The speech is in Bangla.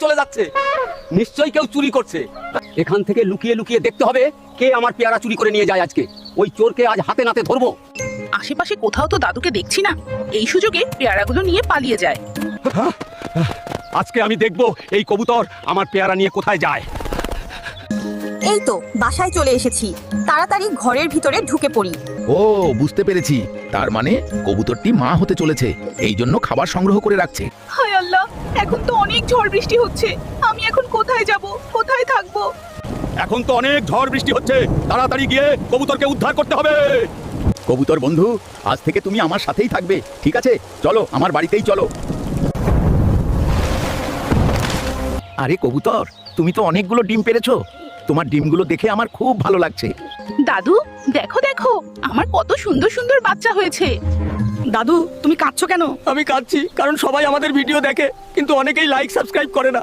চলে যাচ্ছে। নিশ্চয়ই কেউ চুরি করছে। এখান থেকে লুকিয়ে লুকিয়ে দেখতে হবে কে আমার পেয়ারা চুরি করে নিয়ে যায় আজকে। ওই চোরকে আজ হাতে নাতে ধরবো। আশেপাশে কোথাও তো দাদুকে দেখছি না, এই সুযোগে পেয়ারাগুলো নিয়ে পালিয়ে যায়। আজকে আমি দেখবো এই কবুতর আমার পেয়ারা নিয়ে কোথায় যায়। এই তো বাসায় চলে এসেছি, তাড়াতাড়ি ঘরের ভিতরে ঢুকে পড়ি। ও বুঝতে পেরেছি, তার মানে কবুতরটি মা হতে চলেছে, এই জন্য খাবার সংগ্রহ করে রাখছে। হায় আল্লাহ, এখন তো অনেক ঝড় বৃষ্টি হচ্ছে, আমি এখন কোথায় যাব, কোথায় থাকবো? এখন তো অনেক ঝড় বৃষ্টি হচ্ছে, তাড়াতাড়ি গিয়ে কবুতরকে উদ্ধার করতে হবে। কবুতর বন্ধু, আজ থেকে তুমি আমার সাথেই থাকবে, ঠিক আছে? চলো আমার বাড়িতেই চলো। আরে কবুতর, তুমি তো অনেকগুলো ডিম পেড়েছো। তোমার ডিমগুলো দেখে আমার খুব ভালো লাগছে। দাদু দেখো দেখো, আমার কত সুন্দর সুন্দর বাচ্চা হয়েছে। দাদু তুমি কাঁদছো কেন? আমি কাঁদছি কারণ সবাই আমাদের ভিডিও দেখে, কিন্তু অনেকেই লাইক সাবস্ক্রাইব করে না।